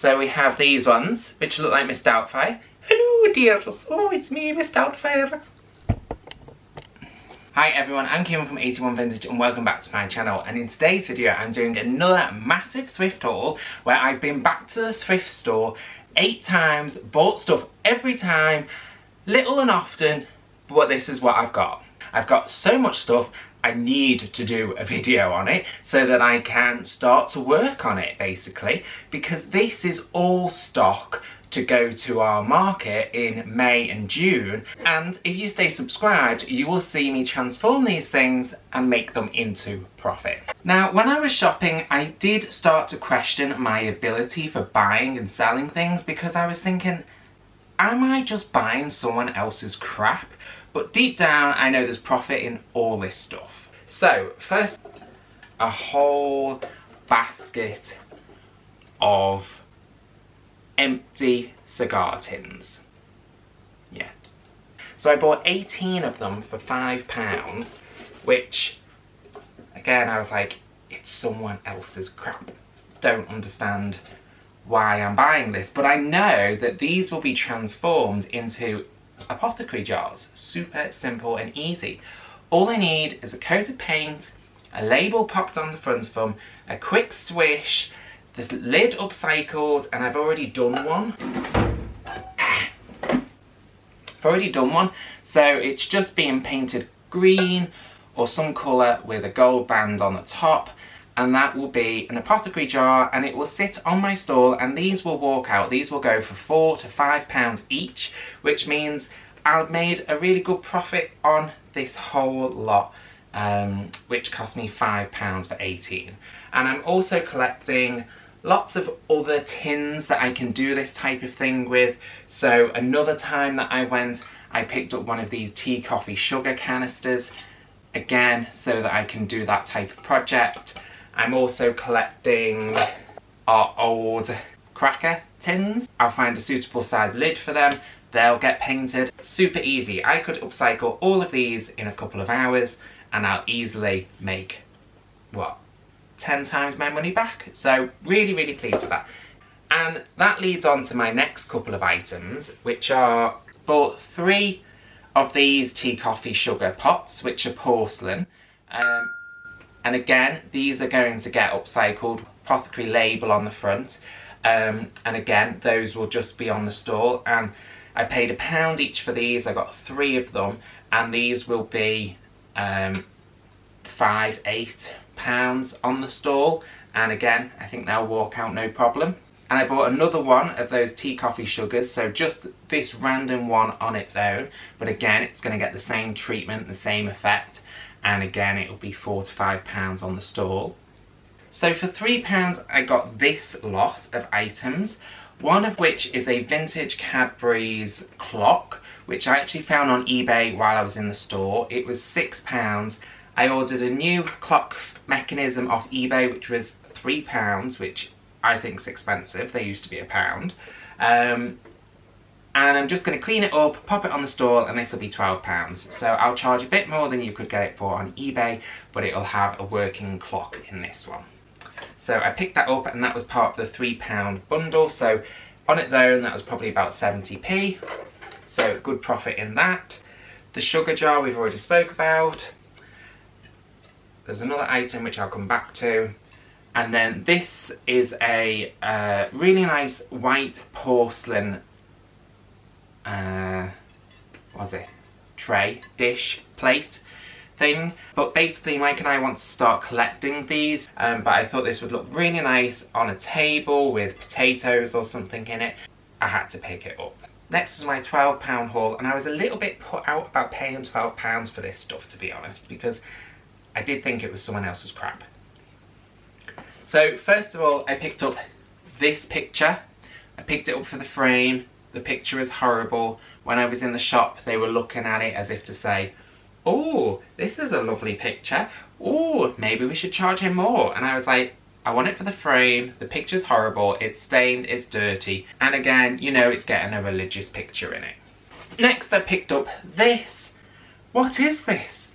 So we have these ones, which look like Miss Doubtfire. Hello dears, oh it's me, Miss Doubtfire. Hi everyone, I'm Kim from 81 Vintage and welcome back to my channel, and in today's video I'm doing another massive thrift haul where I've been back to the thrift store 8 times, bought stuff every time, little and often, but this is what I've got. I've got so much stuff I need to do a video on it so that I can start to work on it basically, because this is all stock to go to our market in May and June, and if you stay subscribed you will see me transform these things and make them into profit. Now when I was shopping I did start to question my ability for buying and selling things, because I was thinking, am I just buying someone else's crap? But deep down I know there's profit in all this stuff. So first, a whole basket of empty cigar tins. Yeah. So I bought 18 of them for £5, which again I was like, it's someone else's crap. Don't understand why I'm buying this, but I know that these will be transformed into apothecary jars. Super simple and easy. All I need is a coat of paint, a label popped on the front of them, a quick swish, this lid upcycled, and I've already done one. So it's just being painted green or some colour with a gold band on the top, and that will be an apothecary jar, and it will sit on my stall, and these will walk out. These will go for £4 to £5 each, which means I've made a really good profit on this whole lot, which cost me £5 for 18. And I'm also collecting lots of other tins that I can do this type of thing with. So another time that I went, I picked up one of these tea, coffee, sugar canisters, again, so that I can do that type of project. I'm also collecting our old cracker tins. I'll find a suitable size lid for them. They'll get painted. Super easy. I could upcycle all of these in a couple of hours and I'll easily make, what, 10 times my money back? So really, really pleased with that. And that leads on to my next couple of items, which are, bought 3 of these tea, coffee, sugar pots, which are porcelain. And again, these are going to get upcycled, apothecary label on the front. And again, those will just be on the stall. And I paid £1 each for these. I got 3 of them, and these will be £8 on the stall. And again, I think they'll walk out no problem. And I bought another one of those tea, coffee, sugars, so just this random one on its own. But again, it's going to get the same treatment, the same effect. And again, it will be £4 to £5 on the stall. So for £3 I got this lot of items, one of which is a vintage Cadbury's clock, which I actually found on eBay while I was in the store. It was £6. I ordered a new clock mechanism off eBay, which was £3, which I think is expensive. They used to be £1. And I'm just going to clean it up, pop it on the stall, and this will be £12. So I'll charge a bit more than you could get it for on eBay, but it'll have a working clock in this one. So I picked that up, and that was part of the £3 bundle. So on its own, that was probably about 70p. So good profit in that. The sugar jar we've already spoke about. There's another item which I'll come back to. And then this is a really nice white porcelain tray, dish, plate thing. But basically Mike and I want to start collecting these, but I thought this would look really nice on a table with potatoes or something in it. I had to pick it up. Next was my £12 haul, and I was a little bit put out about paying £12 for this stuff, to be honest, because I did think it was someone else's crap. So first of all, I picked up this picture. I picked it up for the frame. The picture is horrible. When I was in the shop, they were looking at it as if to say, oh, this is a lovely picture. Oh, maybe we should charge him more. And I was like, I want it for the frame. The picture's horrible. It's stained, it's dirty. And again, you know, it's getting a religious picture in it. Next, I picked up this. What is this?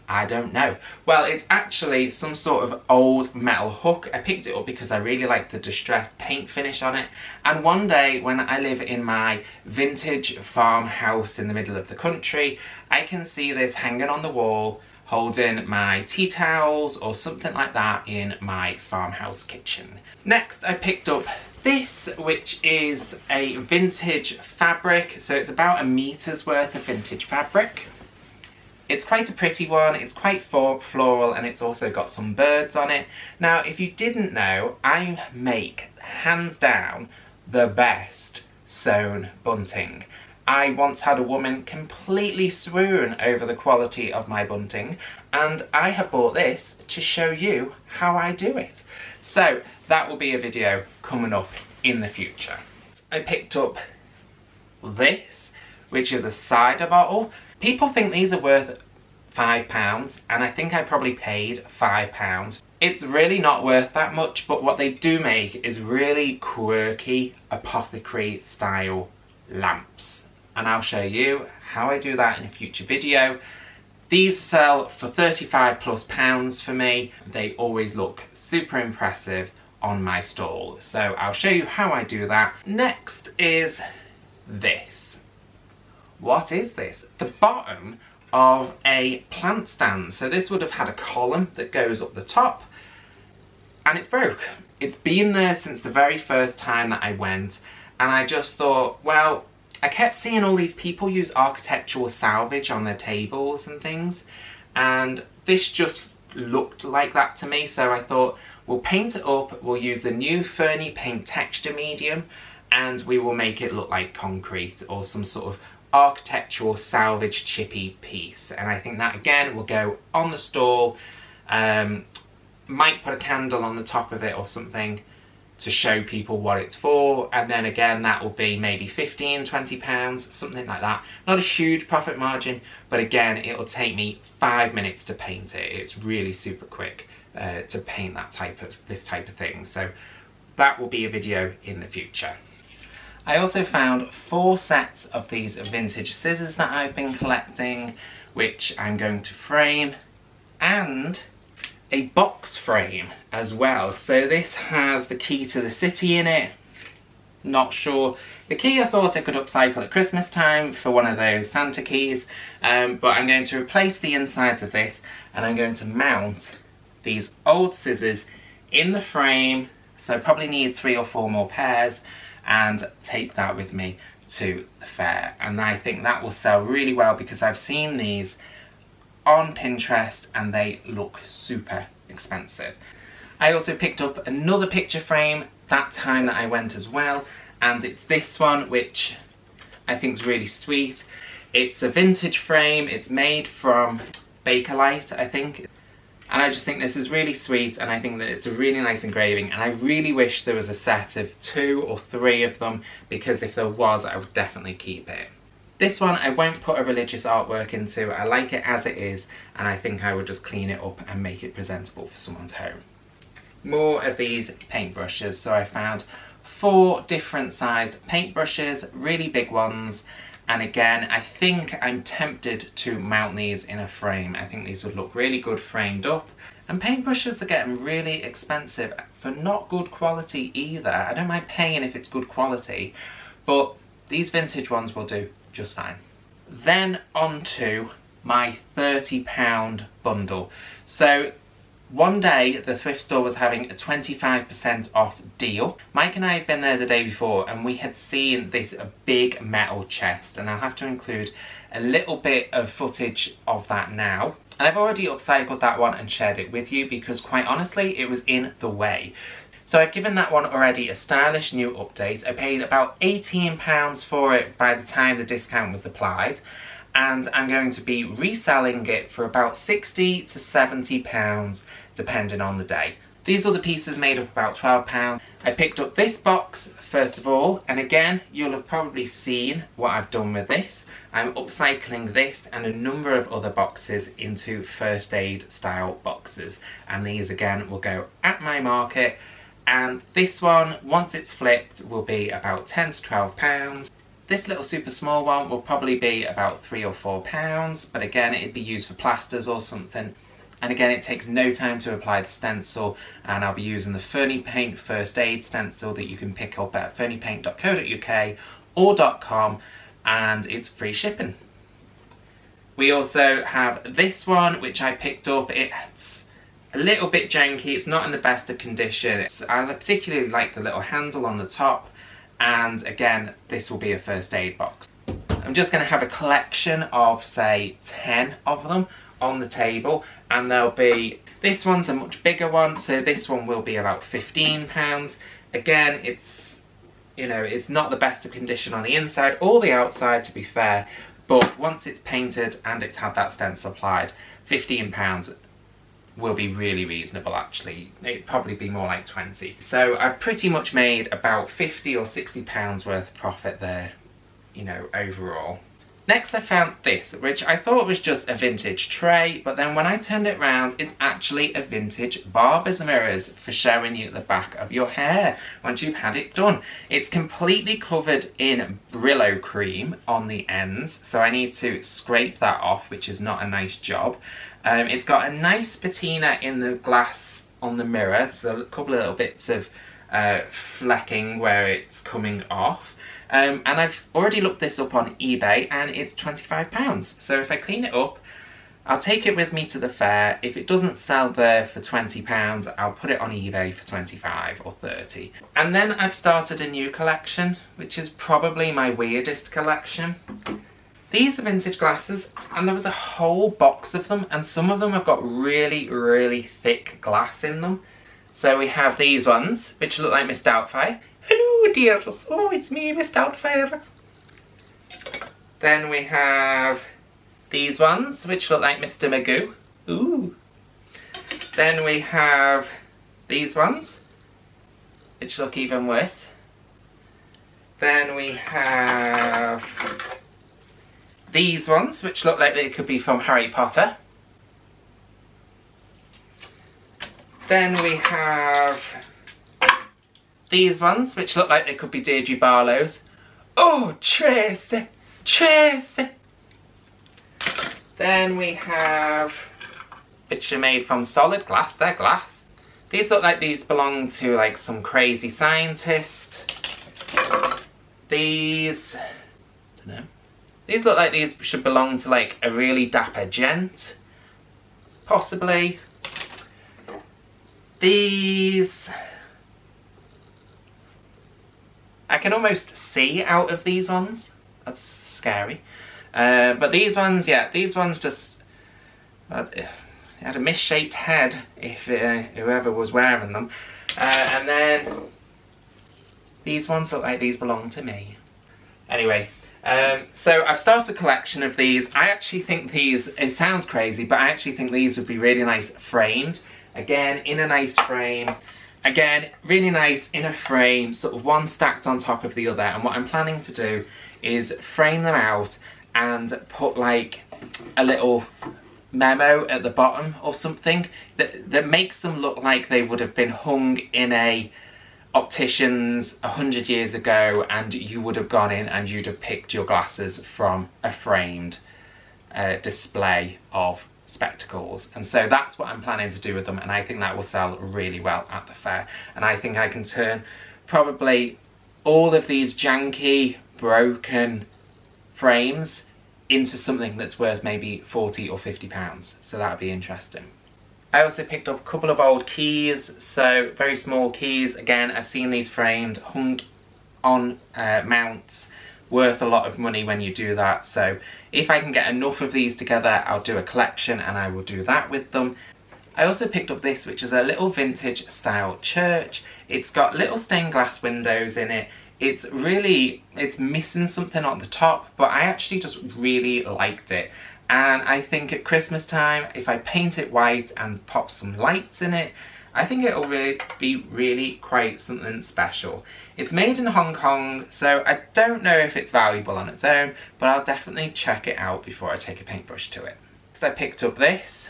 I don't know. Well, it's actually some sort of old metal hook. I picked it up because I really like the distressed paint finish on it. And one day when I live in my vintage farmhouse in the middle of the country, I can see this hanging on the wall holding my tea towels or something like that in my farmhouse kitchen. Next, I picked up this, which is a vintage fabric. So it's about 1 meter's worth of vintage fabric. It's quite a pretty one, it's quite floral, and it's also got some birds on it. Now, if you didn't know, I make, hands down, the best sewn bunting. I once had a woman completely swoon over the quality of my bunting, and I have bought this to show you how I do it. So, that will be a video coming up in the future. I picked up this, which is a cider bottle. People think these are worth £5, and I think I probably paid £5. It's really not worth that much, but what they do make is really quirky apothecary style lamps. And I'll show you how I do that in a future video. These sell for £35+ for me. They always look super impressive on my stall. So I'll show you how I do that. Next is this. What is this? The bottom of a plant stand. So this would have had a column that goes up the top, and it's broke. It's been there since the very first time that I went, and I just thought, well, I kept seeing all these people use architectural salvage on their tables and things, and this just looked like that to me, so I thought, we'll paint it up, we'll use the new Ferny paint texture medium, and we will make it look like concrete or some sort of architectural salvage chippy piece. And I think that again will go on the stall. Might put a candle on the top of it or something to show people what it's for, and then again that will be maybe £15–20, something like that. Not a huge profit margin, but again it'll take me 5 minutes to paint it. It's really super quick to paint this type of thing, so that will be a video in the future. I also found 4 sets of these vintage scissors that I've been collecting, which I'm going to frame, and a box frame as well. So this has the key to the city in it. Not sure. The key I thought I could upcycle at Christmas time for one of those Santa keys, but I'm going to replace the insides of this, and I'm going to mount these old scissors in the frame, so I probably need 3 or 4 more pairs, and take that with me to the fair. And I think that will sell really well because I've seen these on Pinterest and they look super expensive. I also picked up another picture frame that time that I went as well, and it's this one, which I think is really sweet. It's a vintage frame, it's made from Bakelite, I think. And I just think this is really sweet, and I think that it's a really nice engraving, and I really wish there was a set of 2 or 3 of them, because if there was, I would definitely keep it. This one I won't put a religious artwork into. I like it as it is, and I think I would just clean it up and make it presentable for someone's home. More of these paintbrushes. So I found 4 different sized paintbrushes, really big ones. And again, I think I'm tempted to mount these in a frame. I think these would look really good framed up. And paintbrushes are getting really expensive for not good quality either. I don't mind paying if it's good quality, but these vintage ones will do just fine. Then on to my £30 bundle. So one day the thrift store was having a 25% off deal. Mike and I had been there the day before, and we had seen this big metal chest, and I'll have to include a little bit of footage of that now. And I've already upcycled that one and shared it with you because quite honestly it was in the way. So I've given that one already a stylish new update. I paid about £18 for it by the time the discount was applied, and I'm going to be reselling it for about £60 to £70 depending on the day. These other pieces made up about £12. I picked up this box first of all, and again you'll have probably seen what I've done with this. I'm upcycling this and a number of other boxes into first aid style boxes, and these again will go at my market. And this one, once it's flipped, will be about £10 to £12. This little super small one will probably be about £3 or £4, but again, it'd be used for plasters or something. And again, it takes no time to apply the stencil, and I'll be using the Fernie Paint First Aid stencil that you can pick up at ferniepaint.co.uk or .com, and it's free shipping. We also have this one, which I picked up. It's a little bit janky, it's not in the best of condition. I particularly like the little handle on the top, and again, this will be a first aid box. I'm just going to have a collection of, say, 10 of them on the table, and there'll be, this one's a much bigger one, so this one will be about £15. Again, it's, you know, it's not the best of condition on the inside or the outside, to be fair, but once it's painted and it's had that stencil applied, £15 will be really reasonable actually. It'd probably be more like 20. So I've pretty much made about 50 or 60 pounds worth of profit there, you know, overall. Next I found this, which I thought was just a vintage tray, but then when I turned it round, it's actually a vintage barber's mirrors for showing you the back of your hair once you've had it done. It's completely covered in Brillo cream on the ends, so I need to scrape that off, which is not a nice job. It's got a nice patina in the glass on the mirror, so a couple of little bits of flecking where it's coming off. And I've already looked this up on eBay and it's £25. So if I clean it up, I'll take it with me to the fair. If it doesn't sell there for £20, I'll put it on eBay for 25 or 30. And then I've started a new collection, which is probably my weirdest collection. These are vintage glasses, and there was a whole box of them, and some of them have got really, really thick glass in them. So we have these ones, which look like Miss Doubtfire. Hello dears, oh it's me, Miss Doubtfire. Then we have these ones, which look like Mr. Magoo. Ooh. Then we have these ones, which look even worse. Then we have these ones, which look like they could be from Harry Potter. Then we have these ones, which look like they could be Deirdre Barlow's. Oh, Tracy! Tracy! Then we have, which are made from solid glass, they're glass. These look like these belong to like some crazy scientist. These, I don't know. These look like these should belong to like a really dapper gent. Possibly. These, I can almost see out of these ones. That's scary. But these ones, yeah, these ones just had a misshaped head if whoever was wearing them. And then these ones look like these belong to me. Anyway, so I've started a collection of these. I actually think these, it sounds crazy, but I actually think these would be really nice framed. Again, in a nice frame. Again, really nice in a frame, sort of one stacked on top of the other. And what I'm planning to do is frame them out and put like a little memo at the bottom or something that makes them look like they would have been hung in a optician's 100 years ago, and you would have gone in and you'd have picked your glasses from a framed display of spectacles. And so that's what I'm planning to do with them, and I think that will sell really well at the fair. And I think I can turn probably all of these janky, broken frames into something that's worth maybe 40 or 50 pounds. So that would be interesting. I also picked up a couple of old keys, so very small keys. Again, I've seen these framed, hung on mounts, worth a lot of money when you do that. So if I can get enough of these together, I'll do a collection and I will do that with them. I also picked up this, which is a little vintage style church. It's got little stained glass windows in it. It's missing something on the top, but I actually just really liked it. And I think at Christmas time, if I paint it white and pop some lights in it, I think it'll really be quite something special. It's made in Hong Kong, so I don't know if it's valuable on its own, but I'll definitely check it out before I take a paintbrush to it. So I picked up this,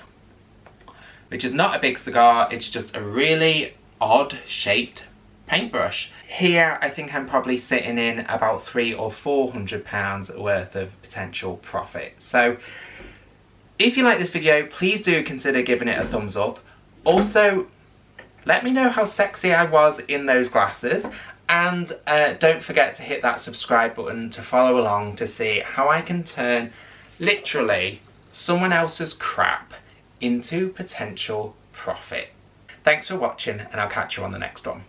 which is not a big cigar, it's just a really odd shaped paintbrush. Here I think I'm probably sitting in about £300 or £400 worth of potential profit. So if you like this video, please do consider giving it a thumbs up. Also, let me know how sexy I was in those glasses, and don't forget to hit that subscribe button to follow along to see how I can turn literally someone else's crap into potential profit. Thanks for watching, and I'll catch you on the next one.